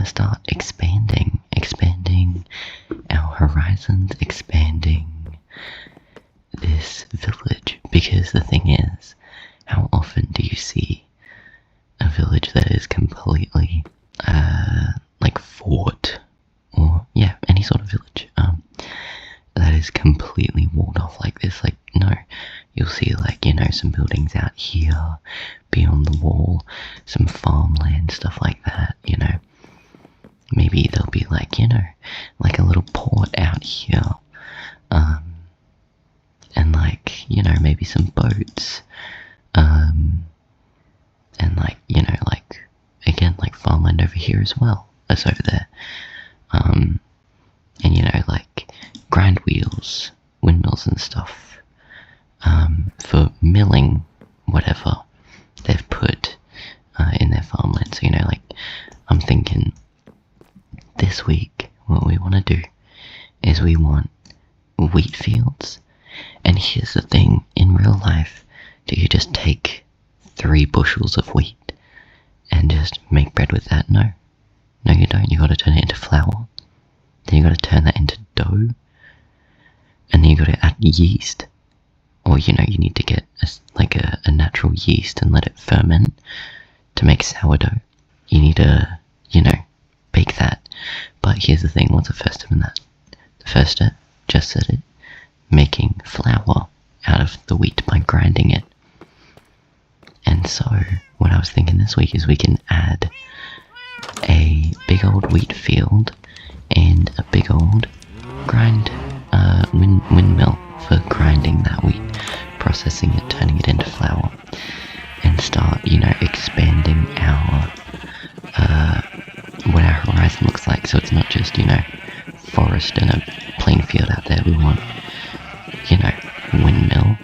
to start expanding our horizons, expanding this village, because the thing is, how often do you see a village that is completely like fort, or any sort of village that is completely walled off like this? Like, no, you'll see some buildings out here beyond the wall, some farmland, stuff like that, maybe there'll be like a little port out here, and maybe some boats, and again, farmland over here as well as over there, and grind wheels, windmills and stuff, for milling whatever they've put in their farmland. So I'm thinking this week what we want to do is we want wheat fields. And here's the thing, in real life, do you just take 3 bushels of wheat and just make bread with that? No, you don't. You got to turn it into flour, then you got to turn that into dough, and then you got to add yeast, or you need to get a natural yeast and let it ferment to make sourdough. You need to bake that. But here's the thing, what's the first step in that? The first step, just said it, making flour out of the wheat by grinding it. And so what I was thinking this week is we can add a big old wheat field and a big old windmill for grinding that wheat, processing it, turning it into flour, and start expanding our what our horizon looks like. So it's not just forest and a plain field out there. We want windmill,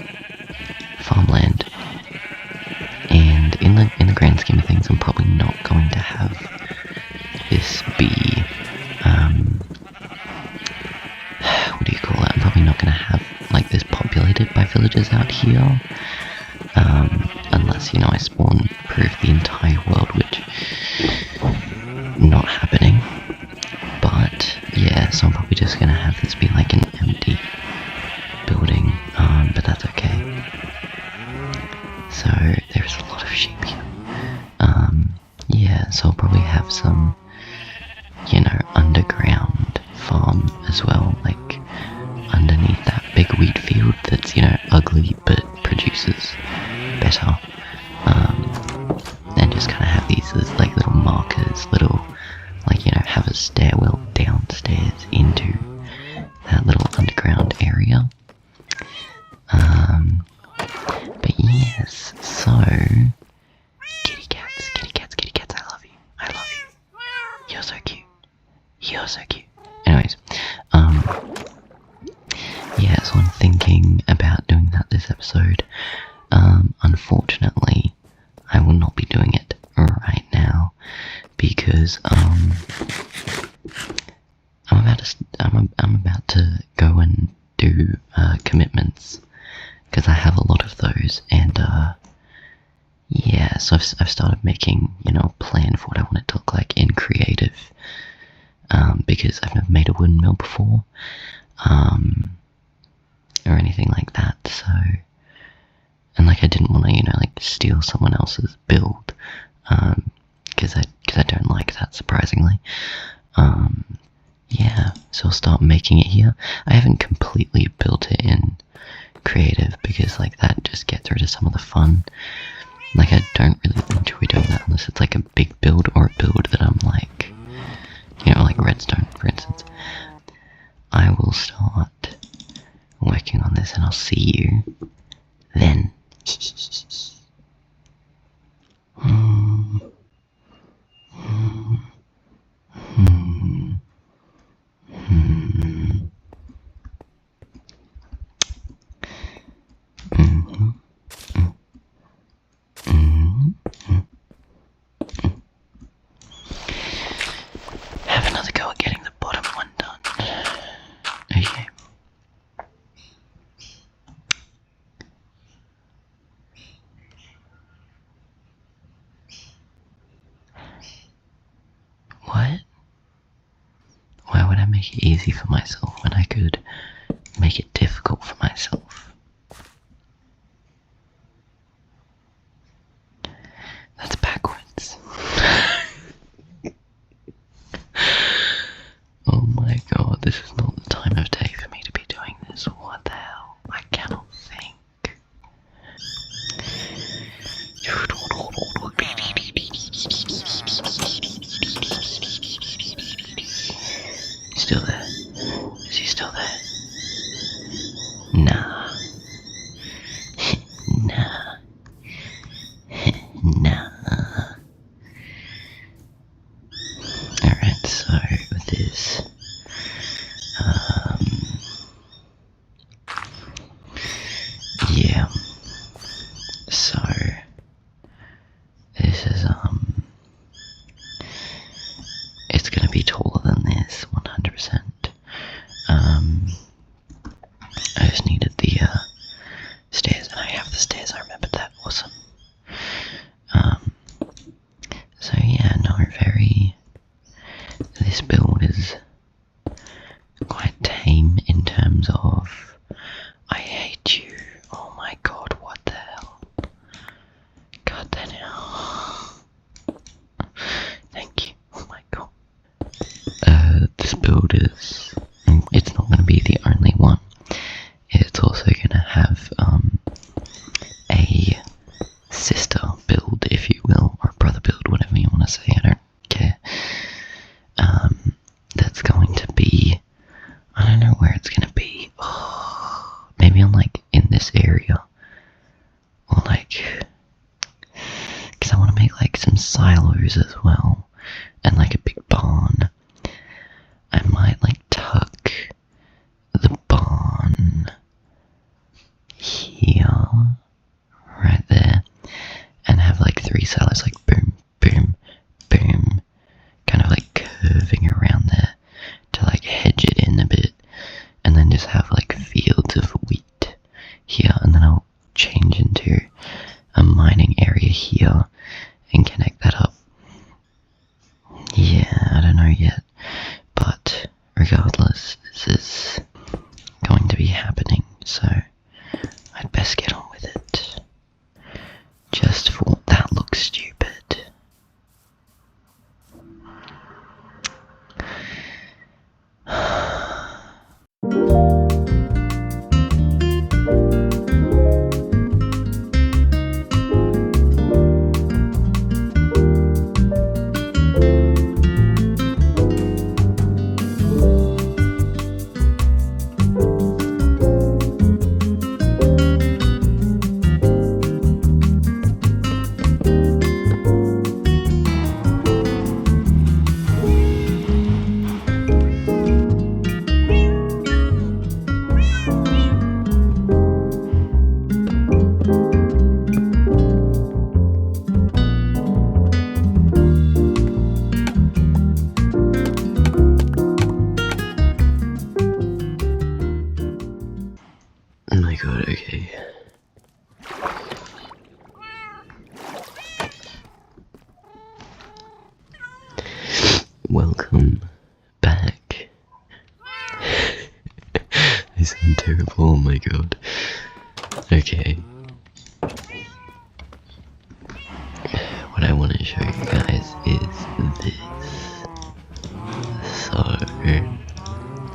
farmland, and in the grand scheme of things, I'm probably not going to have this be what do you call it? I'm probably not going to have this populated by villagers out here, unless I spawn proof the entire world, which not happening. But yeah, so I'm probably just going to have this be an empty building, but that's okay. So there's a lot of sheep here. So I'll probably have some underground farm as well, underneath that big wheat field that's ugly but produces better, and just kind of have these as little markers, have a stairwell downstairs into that little underground area. But yes, so kitty cats, I love you, you're so cute. Anyways, so I'm thinking about doing that this episode. Unfortunately, I will not be doing it right now because I'm about to go and do commitments, because I have a lot of those, and so I've started making a plan for what I want it to look like in creative, because I've never made a windmill before, or anything like that. So, and I didn't want to steal someone else's build, because I don't like that, surprisingly. So I'll start making it here. I haven't completely built it in creative because that just gets rid of some of the fun. I don't really enjoy doing that unless it's a big build, or a build that I'm redstone, for instance. I will start working on this and I'll see you then. make it easy for myself when I could make it difficult for myself? That's backwards. Oh my god, this is not the time of day for me to be doing this. What the hell? I cannot think. Still there? Is he still there? Nah. Nah. Nah. Alright, so with this, yeah, so this is, it's gonna be taller than this, 100%. I just needed the, stairs, and I have the stairs, I remembered that, awesome. So yeah, no, this build is quite tame in terms of, I hate you, oh my god, what the hell, god damn it, thank you, oh my god. This build is, it's not going to be the only one, it's also going to have, a sister build, if you will, or a brother build, whatever you want to say, I don't care. That's going to be, I don't know where it's going to be, maybe on like in this area, or like, because I want to make like some silos as well, and like a big barn. I might like tuck the barn here, right there, and have like 3 silos, like boom, boom, boom, kind of like curving around there to like hedge it in a bit, and then just have like fields of wheat here, and then I'll change into a mining area here and connect that up. Yeah, I don't know yet, but regardless, this is going to be happening, so I'd best get on with it. Just for that looks stupid. Oh my god, okay. Welcome back. I sound terrible, oh my god. Okay. What I want to show you guys is this. So,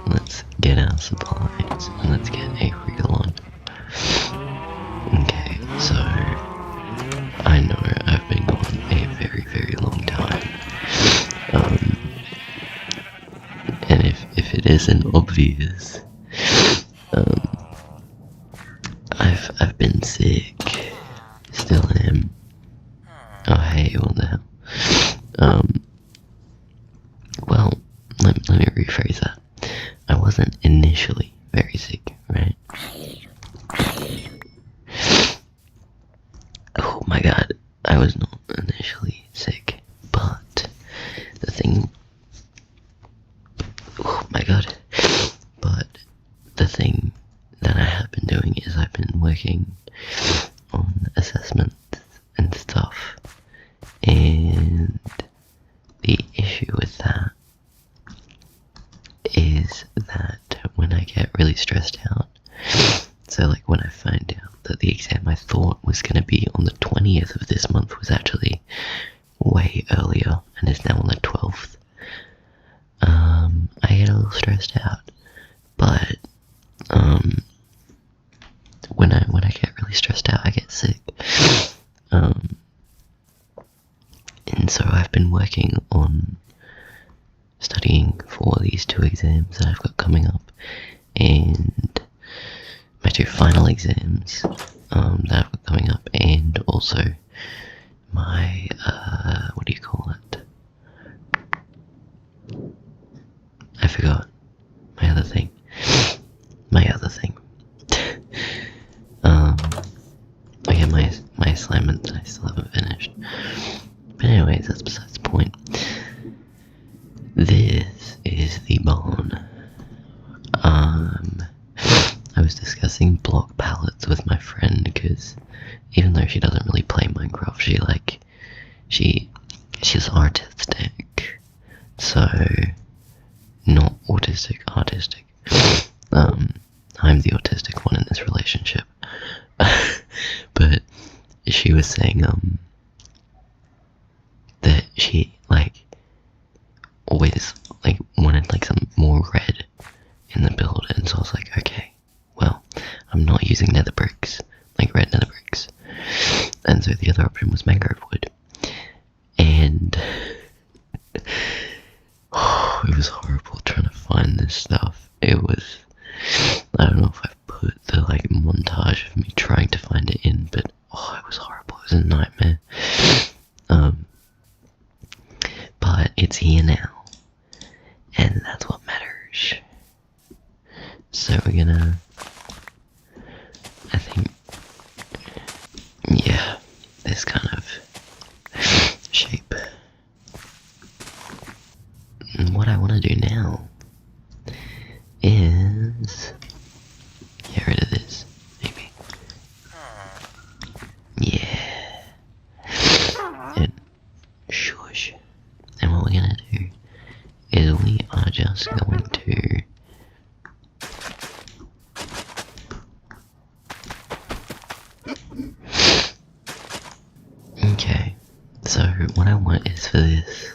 let's get our supplies and let's get a reel on. Okay, so I know I've been gone a very, very long time. And if it isn't obvious, I've been sick. Still am. Oh hey, what the hell? Well, let me rephrase that. I wasn't initially very sick, right? Oh my god, I was not initially sick, but the thing, oh my god, but the thing that I have been doing is I've been working on assessments and stuff, and the issue with that is stressed out. So like when I find out that the exam I thought was going to be on the 20th of this month was actually way earlier and is now on the 12th, I get a little stressed out. But when I get really stressed out, I get sick. And so I've been working on studying for these 2 exams that I've got coming up, and my 2 final exams that I've got coming up, and also my, what do you call it? I forgot. My other thing. Yeah, my assignment I still haven't finished. But anyways, that's besides the point. This is the barn. I was discussing block palettes with my friend because even though she doesn't really play Minecraft, she's artistic. So, not autistic, artistic. I'm the autistic one in this relationship. But she was saying, that she, always, wanted, some more red in the build, and so I was like, okay, well, I'm not using nether bricks, red nether bricks. And so the other option was mangrove wood. And it was horrible trying to find this stuff. It was, I don't know if I've put the montage of me trying to find it in, but it was horrible. It was a nightmare. But it's here now, and that's what matters. So we're gonna, I think, yeah, this kind of shape. And what I want to do now is get rid of this, maybe. Yeah. And shush. And what we're gonna do is we are just going to okay, so what I want is for this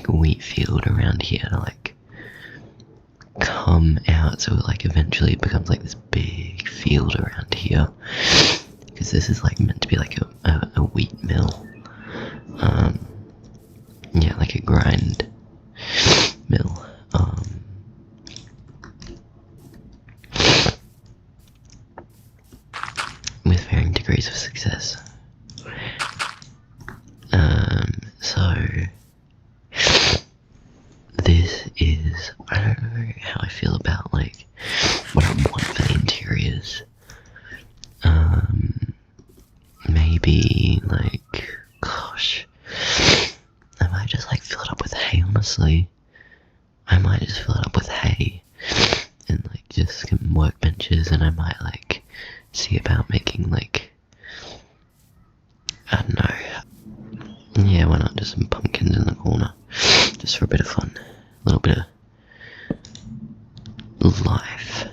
wheat field around here to come out, so it eventually it becomes this big field around here, because this is meant to be a wheat mill. Yeah, a grind mill. With varying degrees of success. So this is, I don't know how I feel about what I want for the interiors. Maybe gosh, I might just fill it up with hay, honestly. I might just fill it up with hay and just some workbenches, and I might see about making I don't know. Yeah, why not just some pumpkins in the corner, just for a bit of fun, a little bit of life.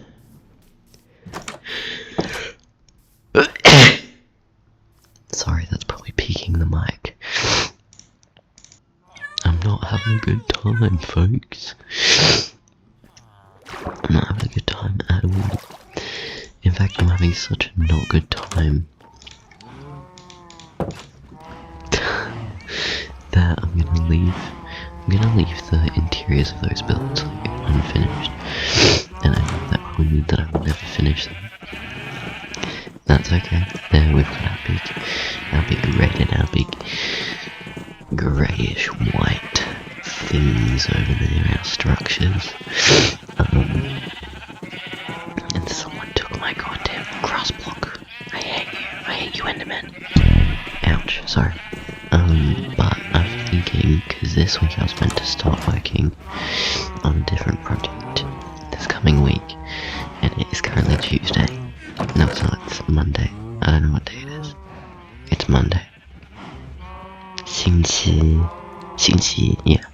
Sorry, that's probably peaking the mic. I'm not having a good time, folks. I'm not having a good time at all. In fact, I'm having such a not good time that I'm gonna leave the interiors of those builds unfinished, and I know that probably means that I will never finish them. That's okay. There we've got our big red and our big greyish white things over there, our structures. And someone took my goddamn grass block. I hate you, Enderman. Ouch, sorry. But I'm thinking, because this week I was meant to start working on a different project this coming week, and it is currently Tuesday. No, it's not, it's Monday. I don't know what day it is. It's Monday. 星期, yeah.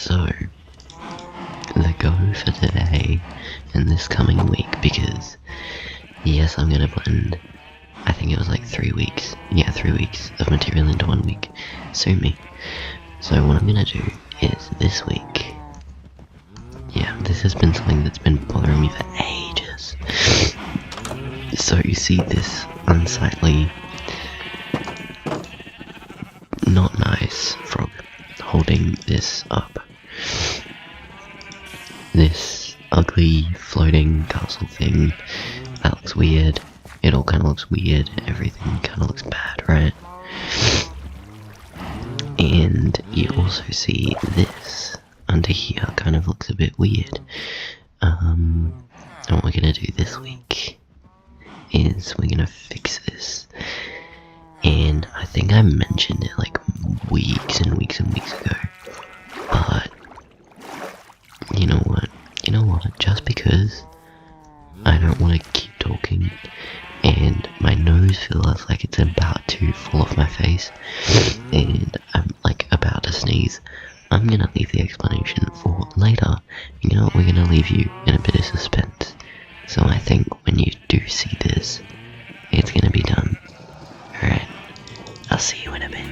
So, the go for today and this coming week, because yes, I'm gonna blend, I think it was like 3 weeks, 3 weeks of material into 1 week, sue me. So what I'm gonna do is this week, this has been something that's been bothering me for ages. So you see this unsightly, not nice frog holding this up. This ugly floating castle thing that looks weird. It all kind of looks weird. Everything kind of looks bad, right? And you also see this under here kind of looks a bit weird. And what we're gonna do this week is we're gonna fix this. And I think I mentioned it like weeks and weeks and weeks ago. But you know what? Just because I don't want to keep talking and my nose feels like it's about to fall off my face and I'm like about to sneeze, I'm gonna leave the explanation for later. You know what? We're gonna leave you in a bit of suspense. So I think when you do see this, it's gonna be done. Alright, I'll see you in a bit.